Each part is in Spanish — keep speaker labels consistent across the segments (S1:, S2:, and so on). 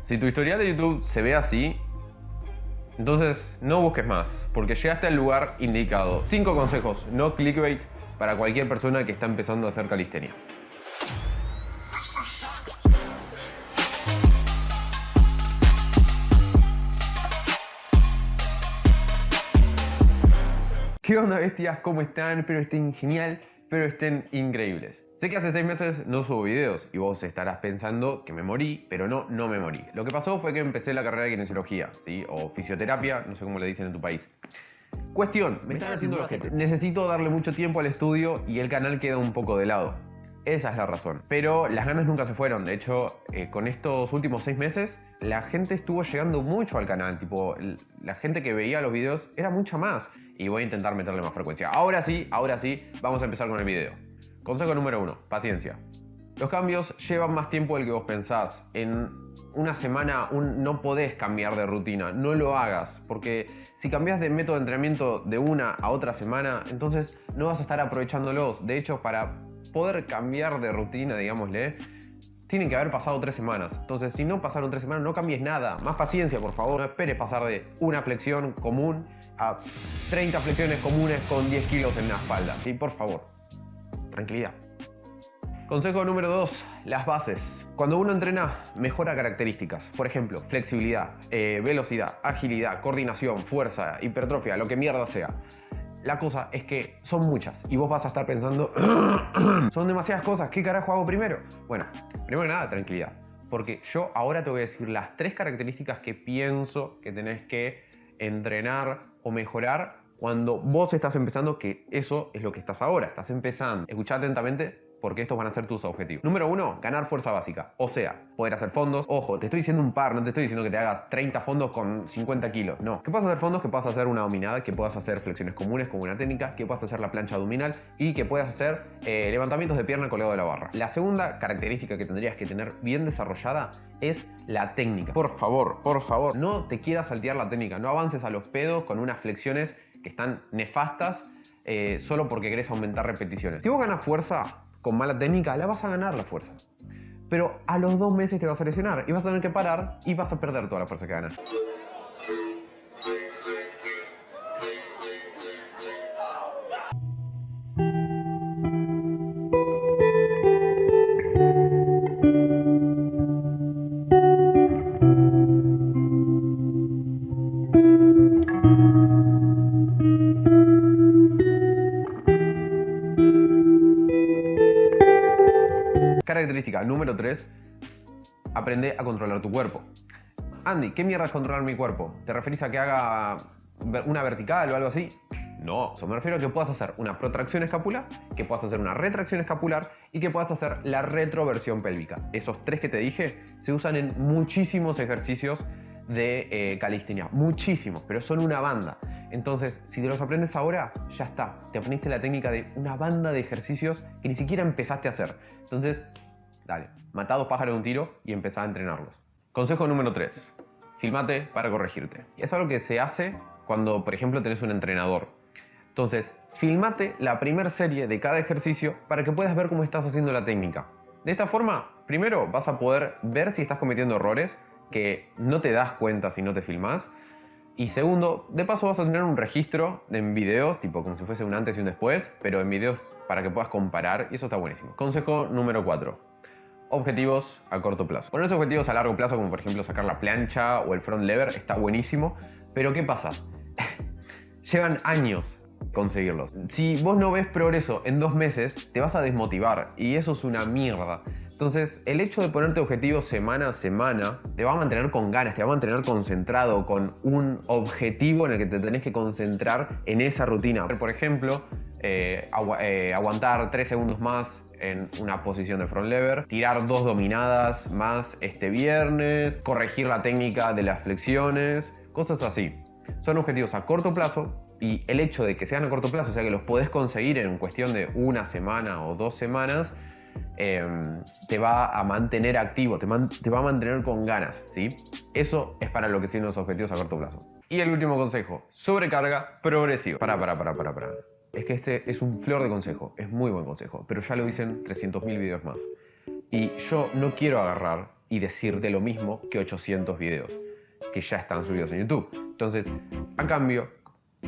S1: Si tu historial de YouTube se ve así, entonces no busques más, porque llegaste al lugar indicado. 5 consejos, no clickbait, para cualquier persona que está empezando a hacer calistenia. ¿Qué onda, bestias? ¿Cómo están? Espero estén genial, espero estén increíbles. Sé que hace 6 meses no subo videos y vos estarás pensando que me morí, pero no me morí. Lo que pasó fue que empecé la carrera de kinesiología, ¿sí? O fisioterapia, no sé cómo le dicen en tu país. Cuestión, me están haciendo los ojete. Necesito darle mucho tiempo al estudio y el canal queda un poco de lado. Esa es la razón. Pero las ganas nunca se fueron. De hecho, con estos últimos 6 meses, la gente estuvo llegando mucho al canal. Tipo, la gente que veía los videos era mucha más. Y voy a intentar meterle más frecuencia. Ahora sí, vamos a empezar con el video. Consejo número 1, paciencia. Los cambios llevan más tiempo del que vos pensás. En una semana no podés cambiar de rutina, no lo hagas, porque si cambias de método de entrenamiento de una a otra semana, entonces no vas a estar aprovechándolos. De hecho, para poder cambiar de rutina, digámosle, tienen que haber pasado 3 semanas. Entonces, si no pasaron 3 semanas, no cambies nada. Más paciencia, por favor. No esperes pasar de una flexión común a 30 flexiones comunes con 10 kilos en la espalda. Sí, por favor. Tranquilidad. Consejo número 2, las bases. Cuando uno entrena, mejora características. Por ejemplo, flexibilidad, velocidad, agilidad, coordinación, fuerza, hipertrofia, lo que mierda sea. La cosa es que son muchas y vos vas a estar pensando son demasiadas cosas, ¿qué carajo hago primero? Bueno, primero que nada, tranquilidad. Porque yo ahora te voy a decir las 3 características que pienso que tenés que entrenar o mejorar cuando vos estás empezando, que eso es lo que estás ahora, estás empezando. Escuchá atentamente, porque estos van a ser tus objetivos. Número 1, ganar fuerza básica. O sea, poder hacer fondos. Ojo, te estoy diciendo un par, no te estoy diciendo que te hagas 30 fondos con 50 kilos. No. Que puedas hacer fondos, que puedas hacer una dominada, que puedas hacer flexiones comunes como una técnica, que puedas hacer la plancha abdominal y que puedas hacer levantamientos de pierna colgado de la barra. La segunda característica que tendrías que tener bien desarrollada es la técnica. Por favor, no te quieras saltear la técnica. No avances a los pedos con unas flexiones que están nefastas solo porque querés aumentar repeticiones. Si vos ganas fuerza con mala técnica, la vas a ganar la fuerza. Pero a los 2 meses te vas a lesionar y vas a tener que parar y vas a perder toda la fuerza que ganas. Característica número 3, aprende a controlar tu cuerpo. Andy, ¿qué mierda es controlar mi cuerpo? ¿Te referís a que haga una vertical o algo así? No, me refiero a que puedas hacer una protracción escapular, que puedas hacer una retracción escapular y que puedas hacer la retroversión pélvica. Esos 3 que te dije se usan en muchísimos ejercicios de calistenia, muchísimos, pero son una banda. Entonces, si te los aprendes ahora, ya está. Te aprendiste la técnica de una banda de ejercicios que ni siquiera empezaste a hacer. Entonces, dale, matá 2 pájaros de un tiro y empezá a entrenarlos. Consejo número 3. Filmate para corregirte. Y es algo que se hace cuando, por ejemplo, tenés un entrenador. Entonces, filmate la primera serie de cada ejercicio para que puedas ver cómo estás haciendo la técnica. De esta forma, primero vas a poder ver si estás cometiendo errores que no te das cuenta si no te filmás. Y segundo, de paso vas a tener un registro en videos, tipo como si fuese un antes y un después, pero en videos para que puedas comparar, y eso está buenísimo. Consejo número 4. Objetivos a corto plazo. Ponerse objetivos a largo plazo, como por ejemplo sacar la plancha o el front lever, está buenísimo, pero ¿qué pasa? Llevan años conseguirlos. Si vos no ves progreso en 2 meses, te vas a desmotivar, y eso es una mierda. Entonces, el hecho de ponerte objetivos semana a semana te va a mantener con ganas, te va a mantener concentrado con un objetivo en el que te tenés que concentrar en esa rutina. Por ejemplo, aguantar 3 segundos más en una posición de front lever, tirar 2 dominadas más este viernes, corregir la técnica de las flexiones, cosas así. Son objetivos a corto plazo y el hecho de que sean a corto plazo, o sea que los podés conseguir en cuestión de 1 semana o 2 semanas, te va a mantener activo, te va a mantener con ganas, ¿sí? Eso es para lo que son los objetivos a corto plazo. Y el último consejo, sobrecarga progresiva. Para. Es que este es un flor de consejo, es muy buen consejo, pero ya lo dicen 300.000 videos más. Y yo no quiero agarrar y decirte lo mismo que 800 videos que ya están subidos en YouTube. Entonces, a cambio,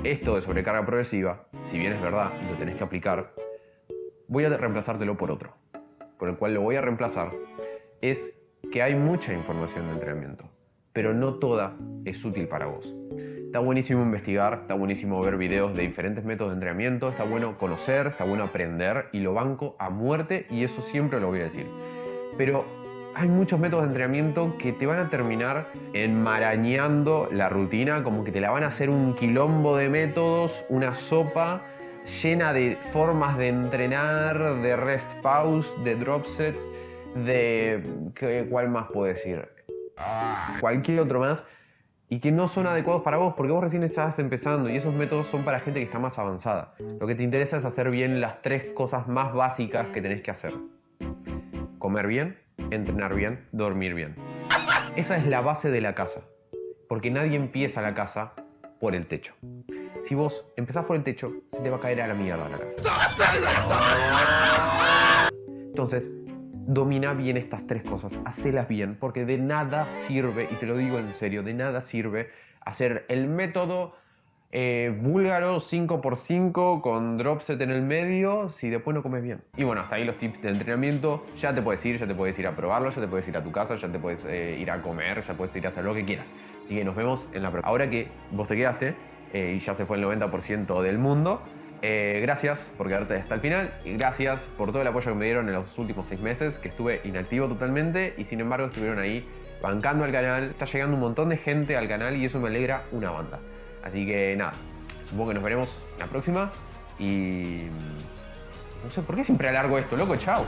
S1: esto de sobrecarga progresiva, si bien es verdad y lo tenés que aplicar, voy a reemplazártelo por otro. Por el cual lo voy a reemplazar es que hay mucha información de entrenamiento, pero no toda es útil para vos. Está buenísimo investigar, está buenísimo ver videos de diferentes métodos de entrenamiento, está bueno conocer, está bueno aprender y lo banco a muerte y eso siempre lo voy a decir. Pero hay muchos métodos de entrenamiento que te van a terminar enmarañando la rutina, como que te la van a hacer un quilombo de métodos, una sopa llena de formas de entrenar, de rest pause, de drop sets, ¿cuál más puedo decir? Cualquier otro más, y que no son adecuados para vos, porque vos recién estás empezando y esos métodos son para gente que está más avanzada. Lo que te interesa es hacer bien las 3 cosas más básicas que tenés que hacer. Comer bien, entrenar bien, dormir bien. Esa es la base de la casa, porque nadie empieza la casa por el techo. Si vos empezás por el techo, se te va a caer a la mierda la casa. Entonces, domina bien estas 3 cosas, hacelas bien, porque de nada sirve, y te lo digo en serio, de nada sirve hacer el método búlgaro 5x5 con drop set en el medio si después no comes bien. Y bueno, hasta ahí los tips de entrenamiento. Ya te puedes ir a probarlo, ya te puedes ir a tu casa, ya te puedes ir a comer, ya puedes ir a hacer lo que quieras. Así que nos vemos en la próxima. Ahora que vos te quedaste y ya se fue el 90% del mundo, gracias por quedarte hasta el final y gracias por todo el apoyo que me dieron en los últimos 6 meses, que estuve inactivo totalmente y sin embargo estuvieron ahí bancando al canal. Está llegando un montón de gente al canal y eso me alegra una banda. Así que nada, supongo que nos veremos en la próxima y... no sé, ¿por qué siempre alargo esto, loco? Chao.